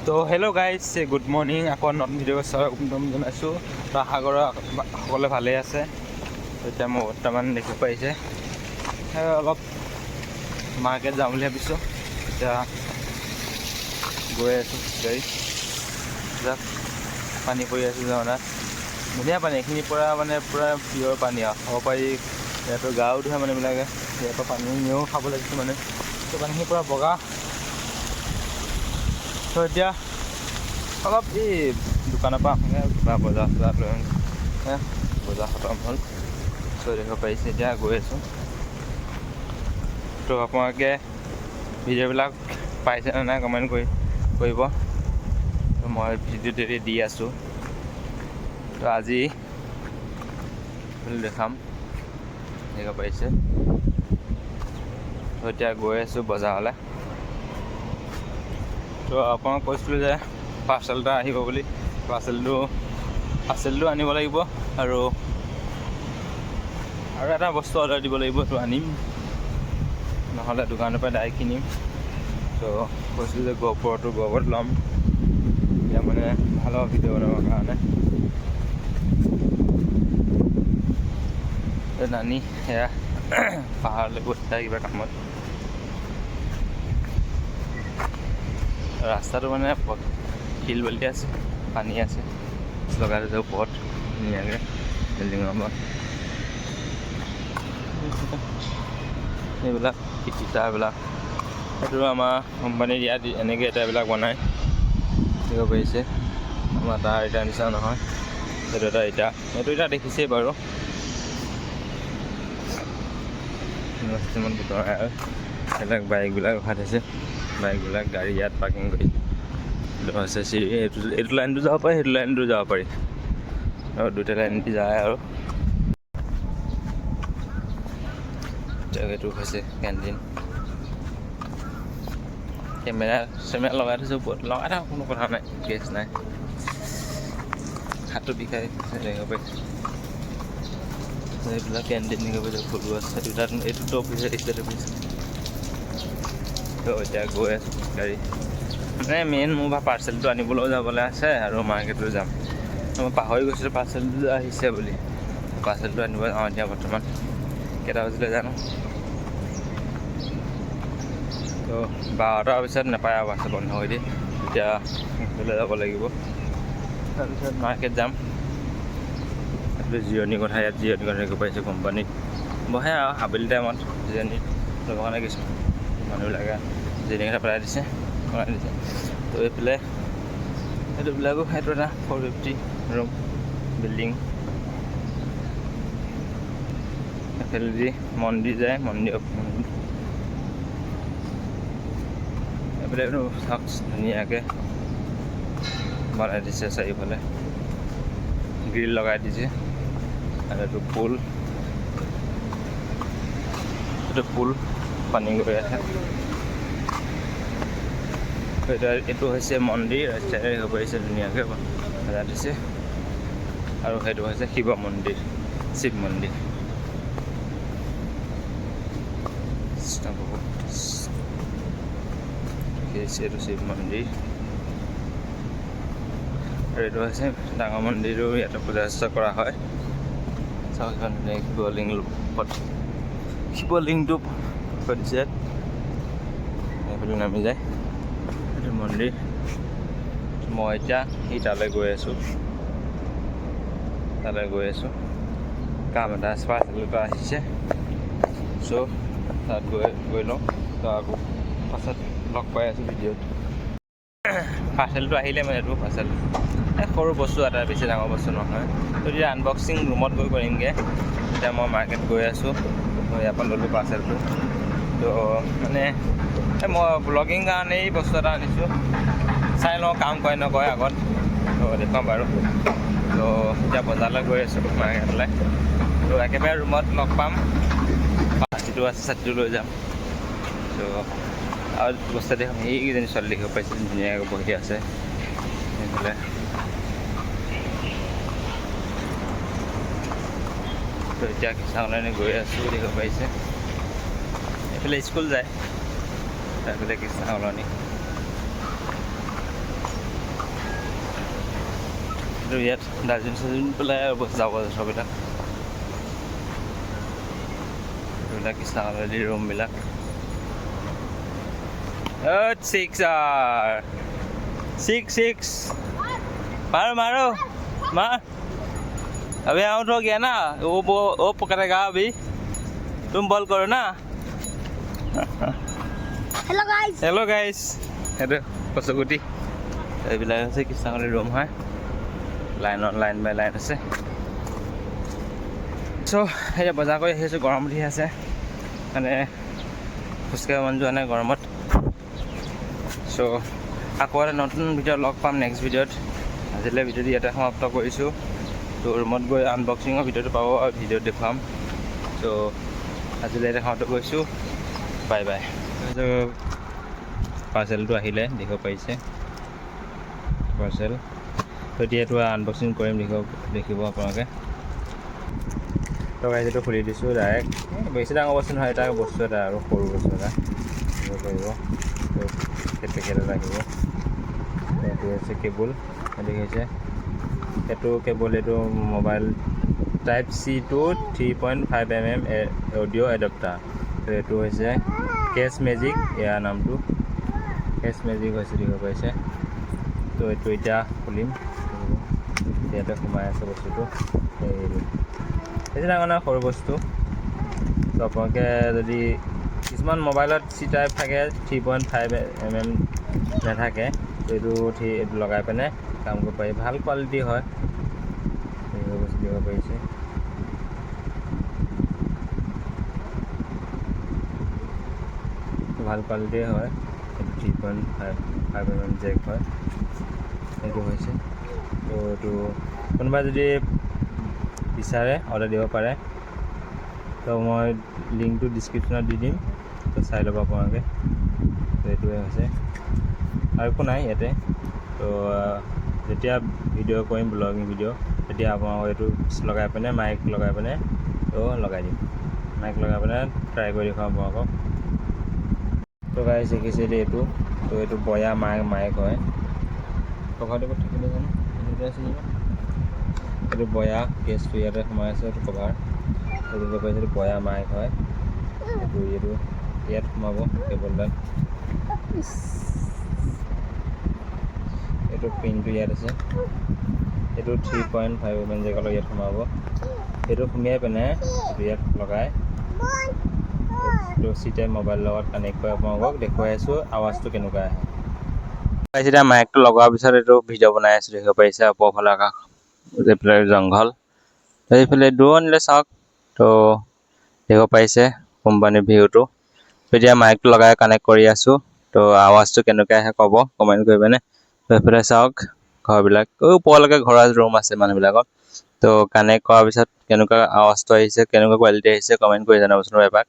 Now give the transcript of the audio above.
তো hello' guys, good morning. আকৌ নতুন ভিডিঅ' স্বাগতম জনাইছোঁ। তো আশা কৰোঁ সকলোৱে ভালেই আছে। এতিয়া মই বৰ্তমান দেখি পাইছে অলপ মাৰ্কেট যাম বুলি ভাবিছোঁ। এতিয়া গৈ আছোঁ গাড়ী যাক পানী পৰি আছোঁ জনাত ধুনীয়া পানী। এইখিনিৰ পৰা মানে পূৰা পিয়ৰ পানী আৰু খাব পাৰি। ইয়াতো গাও ধুৱে মানুহবিলাকে। ইয়াৰ পৰা পানী নিয়েও খাব লাগিছোঁ মানে। তো পানীখিনিৰ পৰা বগা। তো এতিয়া অলপ এই দোকানৰ পৰা আহোঁগৈ, কিবা বজাৰ চজাৰ লৈ আহোঁগৈ। বজাৰ খতম হ'ল, দেখিব পাৰিছে। এতিয়া গৈ আছোঁ। তো আপোনালোকে ভিডিঅ'বিলাক পাইছেনে নাই কমেণ্ট কৰিব। তো মই ভিডিঅ'টো দি আছোঁ। তো আজি দেখাম, দেখিব পাৰিছে। তো এতিয়া গৈ আছোঁ বজাৰলৈ। তো আপোনাক কৈছিলোঁ যে পাৰ্চেল এটা আহিব বুলি। পাৰ্চেলটো আনিব লাগিব আৰু এটা বস্তু অৰ্ডাৰ দিব লাগিব। তো আনিম, নহ'লে দোকানৰ পৰা ডাইৰেক্ট কিনিম। তো কৈছিলোঁ যে গহপুৰত ল'ম। এতিয়া মানে ভাল হ'ব ভিডিঅ' বনাবৰ কাৰণে। নানি সেয়া পাহাৰলৈ গৈছে কিবা কামত। ৰাস্তাটো মানে শিল বালি আছে, পানী আছে, লগাই দিছে ওপৰত ধুনীয়াকৈ বিল্ডিঙৰ ওপৰত। এইবিলাক ইটাবিলাক সেইটো আমাৰ কোম্পানীৰ ইয়াত এনেকৈ ইটাবিলাক বনায়, দেখিব পাৰিছে। আমাৰ তাৰ ইটা নিচিনা নহয়, সেইটো এটা ইটা। সেইটো ইটা দেখিছেই বাৰু। সেইবিলাক বাইকবিলাক ৰখাই থৈছে। বাইকবিলাক গাড়ী ইয়াত পাৰ্কিং কৰি হৈছে। এইটো লাইনটো যাব পাৰি, সেইটো লাইনটো যাব পাৰি আৰু দুটা লাইন যায়। আৰু এইটো হৈছে কেণ্টিন। কেমেৰা লগাই থৈছোঁ ওপৰত। লগাই থাকক, কোনো কথা নাই, কেছ নাই। হাতটো বিষাই দেখিব পাইছে। এইবিলাক কেণ্টিন দেখিব পাইছে। ফুলো আছে এইটোতো অফিচ আহিছে। তো এতিয়া গৈ আছোঁ গাড়ী মানে মেইন মোৰ পাৰ্চেলটো আনিবলৈও যাবলৈ আছে আৰু মাৰ্কেটলৈ যাম। মই পাহৰি গৈছিলোঁ পাৰ্চেলটো আহিছে বুলি। পাৰ্চেলটো আনিব যাওঁ এতিয়া। বৰ্তমান কেইটা বাজিলে জানো। তো 12টাৰ পিছত নাপায় আৰু পাৰ্চেল বন্ধ কৰি দিয়ে। এতিয়া সোনকালে যাব লাগিব। তাৰপিছত মাৰ্কেট যাম। জিৰণি কথা, ইয়াত জিৰণি কথা দেখিব পাইছোঁ। কোম্পানীত বহে আৰু আবেলি টাইমত জিৰণি ল'বৰ কাৰণে কিছু মানুহবিলাকে জিৰণি কথা পেলাই দিছে। তো এইফালে সেইটোবিলাকো সেইটো এটা 450 ৰুম বিল্ডিং। এইফালেদি মন্দিৰ যায়, এইফালে চাওক ধুনীয়াকৈ বনাই দিছে। চাৰিওফালে গ্ৰিল লগাই দিছে। আৰু এইটো পুল পানী গৈ আছে। এইটো হৈছে মন্দিৰ। ৰাস্তাৰে হ'ব পাৰিছে, ধুনীয়াকৈ সজাই দিছে। আৰু সেইটো হৈছে শিৱ মন্দিৰ, শিৱ মন্দিৰ। এইটো শিৱ মন্দিৰ। আৰু এইটো হৈছে ডাঙৰ মন্দিৰো। ইয়াতে পূজা চূজা কৰা হয়। চাওক এখন শিৱলিংটো থৈ দিছে। এইফালে নামি যায় এইটো মন্দিৰ। মই এতিয়া তালৈ গৈ আছোঁ। কাম এটা পাৰ্চেল এটা আহিছে। চ' তাত গৈ লওঁ। তো আকৌ পাছত লগ পাই আছোঁ ভিডিঅ'ত। পাৰ্চেলটো আহিলে মানে এইটো পাৰ্চেল সৰু বস্তু এটা, বেছি ডাঙৰ বস্তু নহয়। তো এতিয়া আনবক্সিং ৰুমত গৈ কৰিমগৈ। এতিয়া মই মাৰ্কেট গৈ আছোঁ। ইয়াৰ পৰা ল'লোঁ পাৰ্চেলটো। তো মানে মই ব্লগিং কাৰণে এই বস্তু এটা আনিছোঁ। চাই লওঁ কাম কৰে নকৰে আগত, তো দেখুৱাম বাৰু। তো এতিয়া বজাৰলৈ গৈ আছোঁ, মাৰ্কেটলৈ। তো একেবাৰে ৰুমত লগ পাম। ছাতিটো আছে, ছাতিটো লৈ যাম। তো আৰু বস্তু দেখোন এইকেইজনী ছোৱালী দেখিব পাইছে, ধুনীয়াকৈ বহি আছে সেইফালে। তো এতিয়া কৃষ্ণালৈ গৈ আছোঁ, দেখিব পাইছে। এইফালে স্কুল যায়, তাৰফালে কৃষ্ণা কলনী। আৰু ইয়াত ডাষ্টবিন পেলাই জাবৰ জোঁথৰবিলাক এইবিলাক কৃষ্ণালী ৰুমবিলাক सिक्स मारो मारो मार अभी आउट हो गया ना वो पकड़ेगा अभी तुम बॉल करो ना हेलो गाइस हेलो कसुगुटी এইবিলাক আছে কৃষ্ণালী ৰুম হয় লাইন বাই লাইন আছে চ' এতিয়া বজাৰ কৰি আহিছোঁ গৰম উঠি আছে মানে খোজকাঢ়িব মন যোৱা নাই গৰমত চ' আকৌ এটা নতুন ভিডিঅ' লগ পাম নেক্সট ভিডিঅ'ত আজিলৈ ভিডিঅ'টো ইয়াতে সমাপ্ত কৰিছোঁ তো ৰুমত গৈ আনবক্সিঙৰ ভিডিঅ'টো পাব আৰু ভিডিঅ'ত দেখুৱাম চ' আজিলৈ ইয়াতে সমাপ্ত কৰিছোঁ বাই বাই পাৰ্চেলটো আহিলে দেখিব পাৰিছে পাৰ্চেল তো এতিয়াতো আনবক্সিং কৰিম দেখিব আপোনালোকে তো গাইজটো খুলি দিছোঁ ডাইৰেক্ট বেছি ডাঙৰ বস্তু নহয় এটা বস্তু এটা আৰু সৰু বস্তু এটা দিব পাৰিব তো পেকেট এটা আহিব এইটো হৈছে কেবুল এইটো হৈছে এইটো কেবল এইটো mobile type C to 3.5 mm audio' adapter তো এইটো হৈছে কেছ মেজিক ইয়াৰ নামটো কেছ মেজিক হৈছে দিব পাৰিছে তো এইটো এতিয়া খুলিম ইয়াতে সোমাই আছে বস্তুটো বেছি ডাঙৰ নহয় সৰু বস্তু তো আপোনালোকে যদি কিছুমান মোবাইলত চি টাইপ থাকে 3.5 mm নাথাকে তো এইটো লগাই পিনে কাম কৰিব পাৰি ভাল কোৱালিটি হয় এইবোৰ বস্তু দিব পাৰিছে ভাল কোৱালিটিয়ে হয় এইটো 3.5 mm জেক হয় এইটো হৈছে তো এইটো কোনোবা যদি বিচাৰে অৰ্ডাৰ দিব পাৰে তো মই লিংকটো ডিছক্ৰিপশ্যনত দি দিম তো চাই ল'ব আপোনালোকে তো এইটোৱে হৈছে আৰু একো নাই ইয়াতে তো যেতিয়া ভিডিঅ' কৰিম ব্লগিং ভিডিঅ' তেতিয়া আপোনালোকে এইটো লগাই পিনে মাইক লগাই পিনে তো লগাই দিম মাইক লগাই পিনে ট্ৰাই কৰি দেখুৱাম আপোনালোকক তো গাইজ শিকিছে এইটো তো এইটো বয়া মাইক হয় কভাৰটো ক'ত থাকিলে জানো এইটো আছে এইটো বয়া কেছটো ইয়াতে সোমাই আছে এইটো কভাৰ এইটো পাইছে এইটো বয়া মাইক হয় এইটো ইয়াত সোমাব কেবলডাল এইটো পিনটো ইয়াত আছে এইটো 3.5 mm জেগালৈ ইয়াত সোমাব এইটো সোমিয়াই পিনে এইটো ইয়াত লগাই এইটো চিটাই মোবাইল লগত কানেক্ট কৰি আপোনালোকক দেখুৱাই আছোঁ আৱাজটো কেনেকুৱা আহে এতিয়া মাইকটো লগোৱাৰ পিছত এইটো ভিডিঅ' বনাই আছোঁ দেখিব পাৰিছে ওপৰফালে আকাশ এইফালে জংঘল এইফালে দূৰণিলৈ চাওক তো দেখিব পাৰিছে কোম্পানীৰ ভিউটো এতিয়া মাইকটো লগাই কানেক্ট কৰি আছোঁ তো আৱাজটো কেনেকৈ আহে ক'ব কমেণ্ট কৰি পিনে তো এইফালে চাওক ঘৰবিলাক ওপৰলৈকে ঘৰৰ ৰুম আছে মানুহবিলাকৰ তো কানেক্ট কৰাৰ পিছত কেনেকুৱা আৱাজটো আহিছে কেনেকুৱা কোৱালিটি আহিছে কমেণ্ট কৰি জনাবচোন এপাক